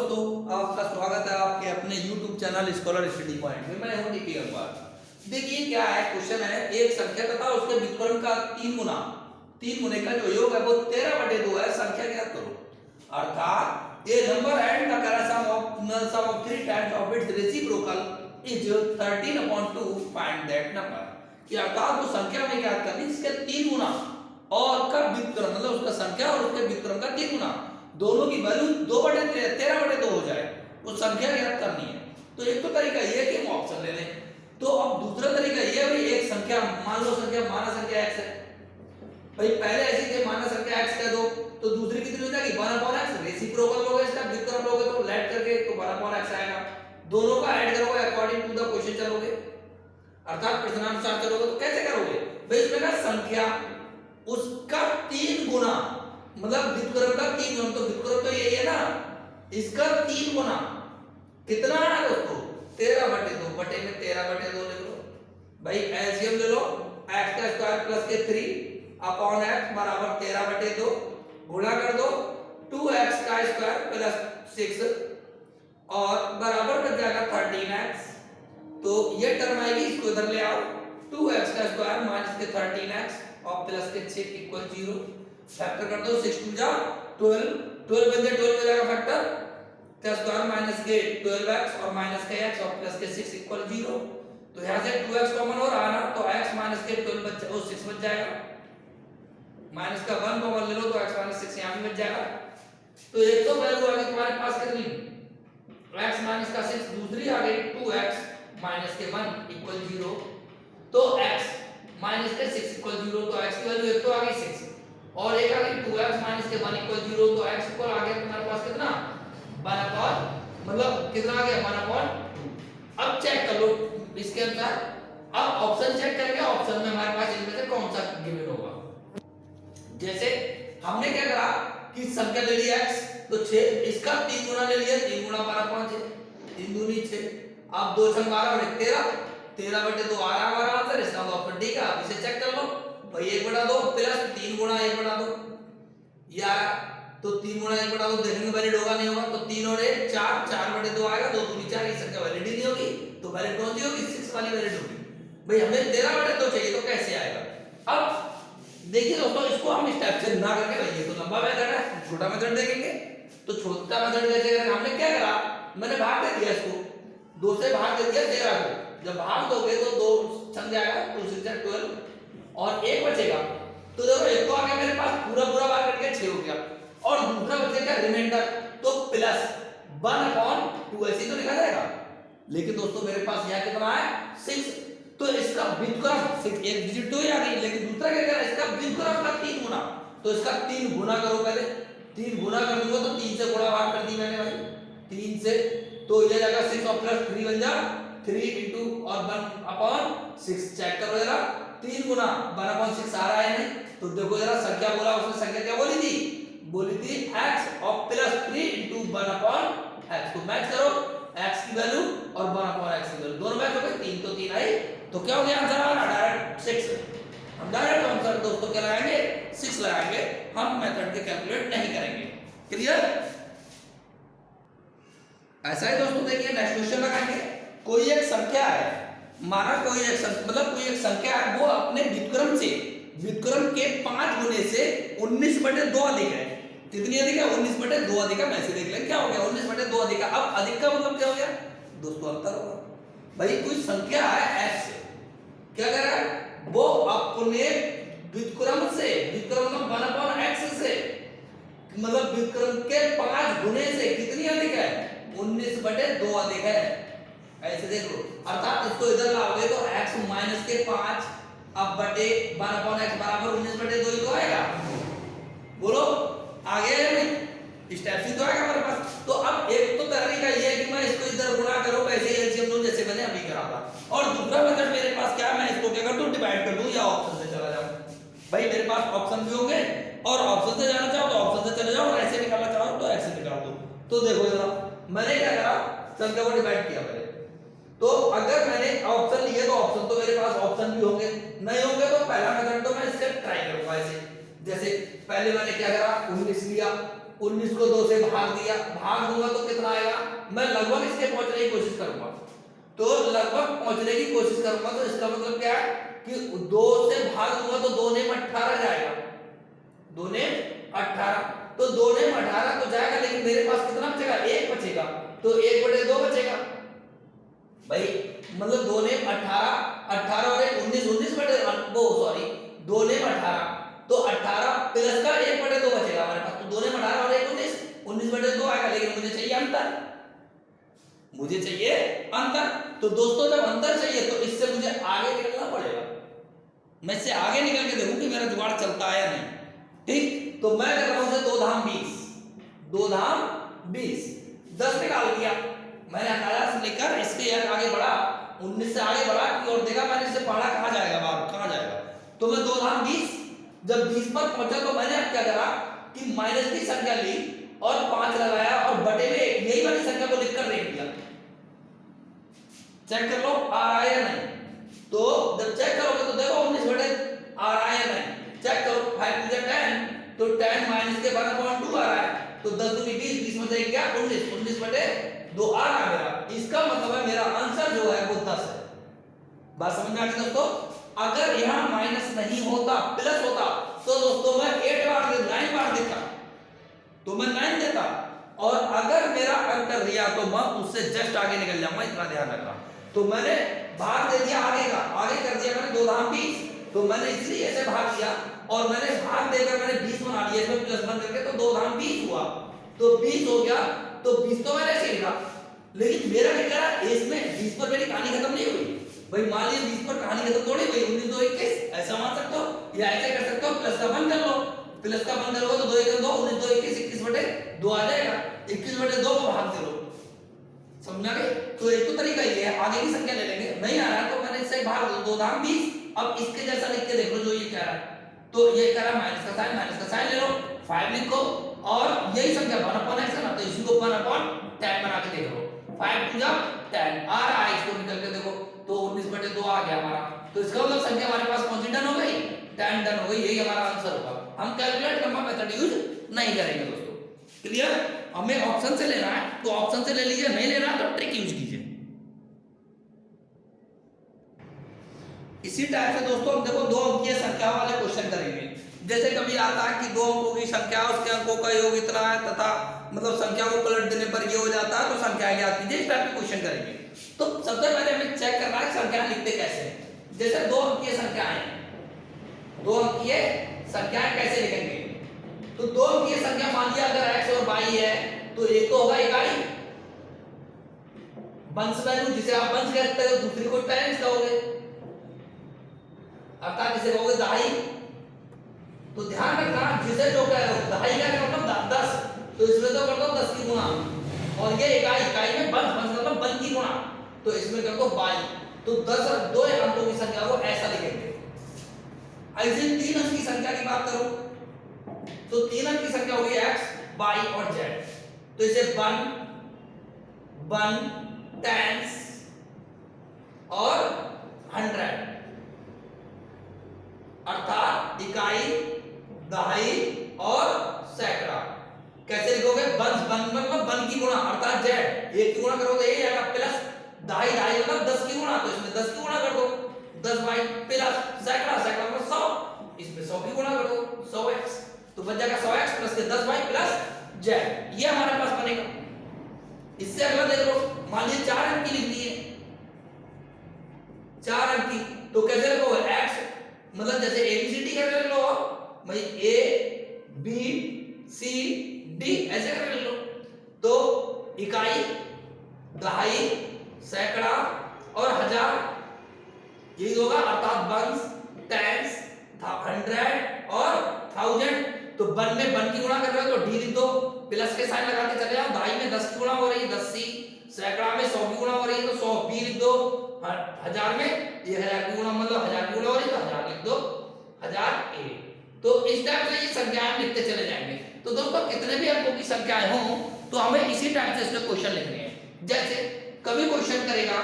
दोस्तों, आपका स्वागत है आपके अपने YouTube channel scholar study point में। मैं हूं डीपी अखबार। देखिए क्या है, क्वेश्चन है एक संख्या तथा उसके व्युत्क्रम का 3 गुने का जो योग है वो 13/2 है, संख्या ज्ञात करो। अर्थात a number and the sum of 3 times of its reciprocal is 13/2, find that number. कि अर्थात वो संख्या में ज्ञात करनी जिसके 3 गुना और का व्युत्क्रम, मतलब उसका संख्या और उसके व्युत्क्रम का 3 गुना, दोनों की वैल्यू 13/2 हो जाए, वो संख्या ज्ञात करनी है। तो एक तो तरीका ये है कि हम ऑप्शन ले लें। तो अब दूसरा तरीका ये है, एक संख्या मान लो, संख्या माना संख्या x है भाई, पहले ऐसी थे माना संख्या x कह दो, तो दूसरी कितनी हो जाएगी 1/x, रेसिप्रोकल लोगे इसका व्युत्क्रम लोगे तो लेट करके तो 1/x आएगा। दोनों का ऐड करोगे अकॉर्डिंग टू द क्वेश्चन चलोगे, अर्थात प्रश्नानुसार चलोगे। तो कैसे करोगे भाई, इसमें का संख्या उसका 3 गुना, मतलब व्युत्क्रम का 3 गुना, तो व्युत्क्रम तो यही है ना, इसका 3 गुना कितना है दोस्तों 13/2, बटे में 13/2 लिख लो भाई। एलसीएम ले लो, x का स्क्वायर प्लस के 3 अपॉन x बराबर 13/2, गुणा कर दो 2x का स्क्वायर प्लस 6 और बराबर बच जाएगा 13x। तो ये टर्म आएगी, इसको इधर ले आओ, 2x का स्क्वायर माइनस के 13x और प्लस के 6 इक्वल 0। फैक्टर कर दो, 6 2 जा 12, 12 बन जाए 12 हो जाएगा फैक्टर का स्क्वायर माइनस के 12x और माइनस के x और प्लस के 6 इक्वल 0। तो यहां से 2x कॉमन हो रहा है ना, तो x माइनस के 12 बच जाएगा, 6 बच जाएगा, माइनस का 1 कॉमन ले लो तो x माइनस 6 यहां भी बच जाएगा। तो एक तो वैल्यू आ गई तुम्हारे पास कितनी, x माइनस का 6, दूसरी आ गई 2x माइनस के 1 इक्वल 0। तो x माइनस के 6 इक्वल 0, तो x की वैल्यू एक तो आ गई 6 और एक आ गई 2x माइनस के 1 इक्वल 0। तो x इक्वल आ गया तुम्हारे पास कितना 1/, मतलब कितना आ गया 1/2। अब चेक कर लो इसके अंदर, अब ऑप्शन चेक करेंगे, ऑप्शन में हमारे पास इनमें से कौन सा गिवन होगा। जैसे हमने क्या करा कि संख्या ले लिया x, तो 6, इसका 3 गुना ले लिया, 3 गुना 12/5 है, 3 दूनी 6, अब 2 6 12 और 13, 13/2 आ रहा हमारा आंसर। इसका ऑप्शन ठीक है, आप इसे चेक कर लो भाई, 1/2 प्लस 3 गुना 1/2 या तो 3 गुना 1/2 देखेंगे वैलिड होगा नहीं होगा, तो 3 और 1 4, 4/2 आएगा, 2 दूनी 4, ये संख्या वैलिड ही नहीं होगी, तो वैलिड कौन सी होगी 6 वाली वैलिड होगी भाई। हमें 13/2 चाहिए तो कैसे आएगा। अब देखिए दोस्तों, इसको हम स्टेप से ना करके भाई, ये तो लंबा मेथड है, छोटा मेथड देखेंगे। तो छोटा मेथड कैसे करेंगे, हमने क्या करा, मैंने भाग दे दिया इसको, 2 से भाग दे दिया 13 को, जब भाग दोगे तो 2 छन जाएगा, 2 6 12 और 1 बचेगा। तो देखो एक तो आ गया मेरे पास, पूरा भाग करके 6 हो गया, और दूसरा बचेगा रिमाइंडर, तो प्लस 1/2 ऐसे तो लिखा जाएगा। लेकिन दोस्तों मेरे पास यहाँ कितना है 6, तो इसका व्युत्क्रम 6, एक डिजिट तो ही आ गई, लेकिन दूसरा क्या करा, इसका व्युत्क्रम का 3 गुना, तो इसका 3 गुना करो, पहले 3 गुना कर दूंगा तो 3 से गुणा भाग कर दी मैंने भाई, 3 से, तो ये जाएगा 6 और प्लस 3 बन जा 3 into और 1/6। चेक करो जरा, 3 गुना 1/6 आ रहा है नहीं, तो देखो जरा संख्या बोला, उसने संख्या क्या बोली थी x और प्लस 3 into 1/x। तो मैच करो x की वैल्यू और 1/x की वैल्यू, दोनों मैच हो गए, 3 तो 3 आई, तो क्या हो गया आंसर हमारा डायरेक्ट 6। हम डायरेक्ट आंसर दोस्तों क्या लगाएंगे 6 लगाएंगे, हम मेथड के कैलकुलेट नहीं करेंगे। क्लियर। ऐसा ही दोस्तों देखिए नेक्स्ट क्वेश्चन लगाएंगे। कोई एक संख्या है, माना कोई एक मतलब कोई एक संख्या है, वो अपने व्युत्क्रम के 5 गुने से 19/2 अधिक है। कितनी अधिक है 19/2 अधिक है। वैसे देख लें क्या हो गया 19/2 अधिक है। अब अधिक का मतलब क्या हो गया दोस्तों, अंतर होगा भाई। कोई संख्या है x, क्या कर रहा है वो अपने व्युत्क्रम से, व्युत्क्रम मतलब 1/x से, मतलब व्युत्क्रम के 5 गुने से कितनी अधिक है 19/2 अधिक है। ऐसे देख लो, अर्थात इसको इधर लाओगे तो x माइनस के 5 अब बटे 1/x बराबर 19/2 ही तो आएगा। बोलो आ गया है भाई, स्टेप सी तो आएगा हमारे पास। तो अब एक तो तरीका ये है कि मैं इसको इधर गुणा करूं, वैसे ही एलसीएम लूं जैसे मैंने अभी करा था, और दूसरा मेथड मेरे पास क्या है, मैं इसको क्या कर दूं डिवाइड कर दूं या ऑप्शन से चला जाऊं भाई। मेरे पास ऑप्शन भी होंगे, और ऑप्शन से जाना चाहो तो ऑप्शन से चले जाओ, और ऐसे निकालना चाहो तो ऐसे निकाल दो। तो देखो जरा मैंने क्या करा, संख्या को डिवाइड किया मैंने, तो अगर मैंने ऑप्शन लिए तो ऑप्शन तो मेरे पास ऑप्शन भी होंगे, नहीं होंगे तो पहला मेथड तो मैं इससे ट्राई करूंगा। ऐसे जैसे पहले मैंने क्या करा 19 लिया, 19 को 2 से भाग दिया, भाग दूंगा तो कितना आएगा, मैं लगभग इसके पहुंचने की कोशिश करूंगा, तो लगभग पहुंचने की कोशिश करूंगा, तो इसका मतलब क्या है कि 2 से भाग दूंगा तो 2 ने 18 जाएगा, 2 ने 18, तो 2 ने 18 तो जाएगा, लेकिन मेरे पास कितना बचेगा, 1 बचेगा, तो 1/2 बचेगा भाई, मतलब 2 ने 18, 18 और 1 19, 19 बटे वो सॉरी 2 ने 18, तो 18 प्लस का 1/2 बचेगा हमारे पास, तो 2 ने 18 और 1 19, 19/2 आएगा, लेकिन मुझे चाहिए अंतर, मुझे चाहिए अंतर। तो दोस्तों जब अंतर चाहिए तो इससे मुझे आगे निकलना पड़ेगा, मैं इससे आगे निकल के देखूं कि मेरा जुगाड़ चलता है या नहीं, ठीक। तो मैं कर रहा हूं 2 धाम 20, 2 धाम 20, 10 निकाल दिया मैंने, 18 से लेकर इसके यार आगे बढ़ा, 19 से आगे बढ़ा कि और देखा मैंने इससे पढ़ा कहां जाएगा, बाहर कहां जाएगा, तो मैं 2 धाम 20, जब 20 पर पहुंचा तो मैंने अब क्या करा कि माइनस की संख्या ली और 5 लगाया और बटे में यही वाली संख्या को लिखकर रख दिया, चेक कर लो आ रहा है या नहीं, तो जब चेक करोगे तो देखो 19 बटे आ रहा है या नहीं, चेक करो 5 टू 10, तो 10 माइनस के 1/2 आ रहा है, तो 10 दूनी 20, 20 में से क्या 19, 19/2 आ रहा है मेरा, इसका मतलब है मेरा आंसर जो है वो 10 है। बात समझ में आ गई दोस्तों, अगर यहां माइनस नहीं होता प्लस होता तो दोस्तों मैं 9 बार देता, तो मैं 9 देता, और अगर मेरा अंतर दिया तो मैं उससे जस्ट आगे निकल जाऊंगा, इतना ध्यान रखना। तो मैंने भाग दे दिया आगे का, आगे कर दिया मैंने 2 धाम 20, तो मैंने इसलिए ऐसे भाग दिया और मैंने भाग देकर मैंने 20 बना लिया, इसमें प्लस 1 करके, तो 2 धाम 20 हुआ, तो 20 हो गया, तो 20 तो मैंने ऐसे लिखा, लेकिन मेरा क्या कह रहा है इसमें 20 पर मेरी कहानी खत्म नहीं हुई भाई, मान लीजिए 20 पर कहानी खत्म थोड़ी हुई, 19 2 21 ऐसा मान सकते हो, या ऐसे कर सकते हो प्लस का 1 कर लो, प्लस का 1 करोगे तो 2 1 2 19 2 21 21/2 आ जाएगा, 21/2 को भाग दे लो, समझा गए। तो एक तो तरीका ये है, आगे की संख्या ले लेंगे, नहीं आ रहा तो मैंने इससे भाग दो, 2 धाम 20, अब इसके जैसा लिख के देख लो जो ये कह रहा है, तो ये कह रहा है माइनस का साइन ले लो, 5 लिखो, और यही संख्या 1/x है ना, तो इसी को 1/10 बना के देख लो, 5 2 10 आ रहा है, इसको निकल के देखो तो 19/2 आ गया हमारा, तो इसका मतलब संख्या हमारे पास पहुंची, डन हो गई, 10 डन हो गई, यही हमारा आंसर होगा। हम कैलकुलेट करना मेथड यूज नहीं करेंगे दोस्तों, क्लियर। हमें ऑप्शन से लेना है तो ऑप्शन से ले लीजिए, नहीं लेना तो ट्रिक यूज कीजिए। इसी टाइप से दोस्तों हम देखो 2 अंकीय संख्या वाले क्वेश्चन करेंगे, जैसे कभी आता है कि 2 अंकों की संख्या उसके अंकों का योग इतना है तथा मतलब संख्या को पलट देने पर ये हो जाता है, तो संख्या ज्ञात कीजिए, इस टाइप के क्वेश्चन करेंगे। तो सबसे पहले हमें चेक करना है संख्या लिखते कैसे हैं, जैसे 2 अंकीय संख्याएं, 2 अंकीय संख्याएं कैसे लिखेंगे, तो 2 अंकीय संख्या मान लिया अगर x और y है, तो एक तो होगा इकाई, वंश वैल्यू जिसे आप वंश कहते हो, दूसरी को टाइम्स कहोगे, अर्थात जिसे कहोगे दहाई, तो ध्यान रखना जिसे जो कह रहे हो दहाई का मतलब 10, तो इसमें तो कर दो 10 की गुणा, और ये इकाई में वंश का मतलब 1 की गुणा, तो इसमें कर दो 22, तो 10 और 2 अंकों की संख्या को ऐसा लिखेंगे। ऐसे 3 अंक की संख्या की बात करो तो 3 अंक की संख्या होगी x y और z, तो इसे 1 10 और 100, अर्थात इकाई, दहाई और सैकड़ा। कैसे लिखोगे, मतलब 1 की गुणा, अर्थात z 1 की गुणा करोगे ये आएगा, प्लस दहाई मतलब 10 की गुणा, तो इसमें 10 की गुणा कर दो, 10 बाई प्लस सैकड़ा मतलब 100, इसमें 100 की गुणा कर दो 100x, तो बच जाएगा 100x प्लस के 10 बाई प्लस z, ये हमारे पास बनेगा। इससे अगला देख लो, मान लीजिए 4 अंक की लिखनी है, 4 अंक की, तो कैसे लिखोगे, x मतलब जैसे ABCD करके लिख लो भाई, A B C D ऐसे करके लिख लो, तो इकाई, दहाई, सैकड़ा और हजार यही होगा, अर्थात वंश, टेंस, 100 और 1000, तो 1 में 1 की गुणा कर रहे हो तो डी लिख दो, प्लस के साइन लगा के चले जाओ, दहाई में 10 की गुणा हो रही है 10c, सैकड़ा में 100 की गुणा हो रही है तो 100 b लिख दो, हजार में 1000 की गुणा मतलब 1000 की गुणा हो रही है तो 1000 लिख दो, 1000 a। तो इस टाइप से ये संख्याएं लिखते चले जाएंगे। तो दोस्तों कितने भी अंकों की संख्याएं हो तो हमें इसी टाइप से इसके क्वेश्चन लिखने हैं। जैसे कभी क्वेश्चन करेगा,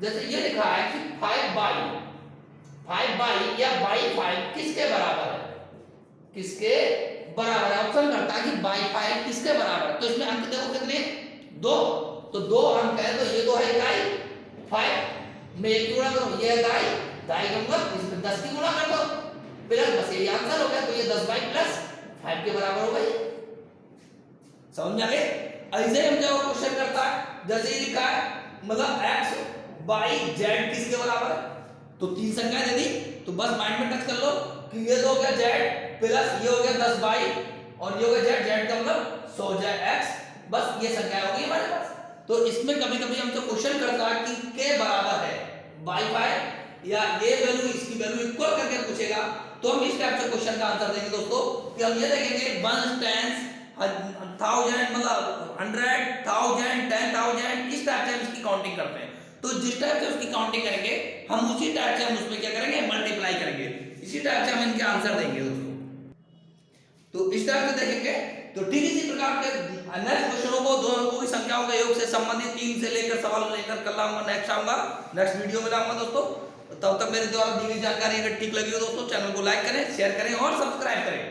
जैसे ये लिखा है कि 5 बाई या बाई 5 किसके बराबर है, किसके बराबर है, ऑप्शन करता है कि बाई 5 किसके बराबर है। तो इसमें अंक देखो कितने, 2, तो 2 अंक है, तो ये 2 है इकाई, 5 में 1 की गुणा करो, ये है दाई, दाई का मतलब इसमें 10 की गुणा कर दो, प्लस बस ये आंसर हो गया। तो ये 10 बाई प्लस 5 के बराबर हो गई। समझ में आ गए? ऐसे हम जब क्वेश्चन करता है, जैसे ये लिखा है मतलब x बाई z किसके बराबर है, तो 3 संख्या दे दी, तो बस माइंड में टच कर लो कि ये तो हो गया z प्लस ये हो गया 10 बाई और ये हो गया z का मतलब 100 x, बस ये संख्या हो गई हमारे पास। तो इसमें कभी कभी हमसे क्वेश्चन करता है कि के बराबर है बाई 5 या ये वैल्यू इसकी वैल्यू इक्वल करके पूछेगा, तो हम इस टाइप से क्वेश्चन का आंसर देंगे दोस्तों कि हम ये देखेंगे 1 10 1000 मतलब 100 1000 10,000 इस टाइप से हम इसकी काउंटिंग करते हैं। तो जिस टाइप से उसकी काउंटिंग करेंगे हम उसी टाइप से हम उसमें क्या करेंगे, मल्टीप्लाई करेंगे, इसी टाइप से हम इनके आंसर देंगे दोस्तों। तो इस टाइप से देखेंगे। तो ठीक इसी प्रकार के नेक्स्ट क्वेश्चनों को, दो अंकों की संख्याओं के योग से संबंधित 3 से लेकर सवाल लेकर कल आऊंगा, नेक्स्ट आऊंगा, नेक्स्ट वीडियो में लाऊंगा दोस्तों। तब तक मेरे द्वारा दी गई जानकारी अगर ठीक लगी हो दोस्तों, चैनल को लाइक करें, शेयर करें और सब्सक्राइब करें।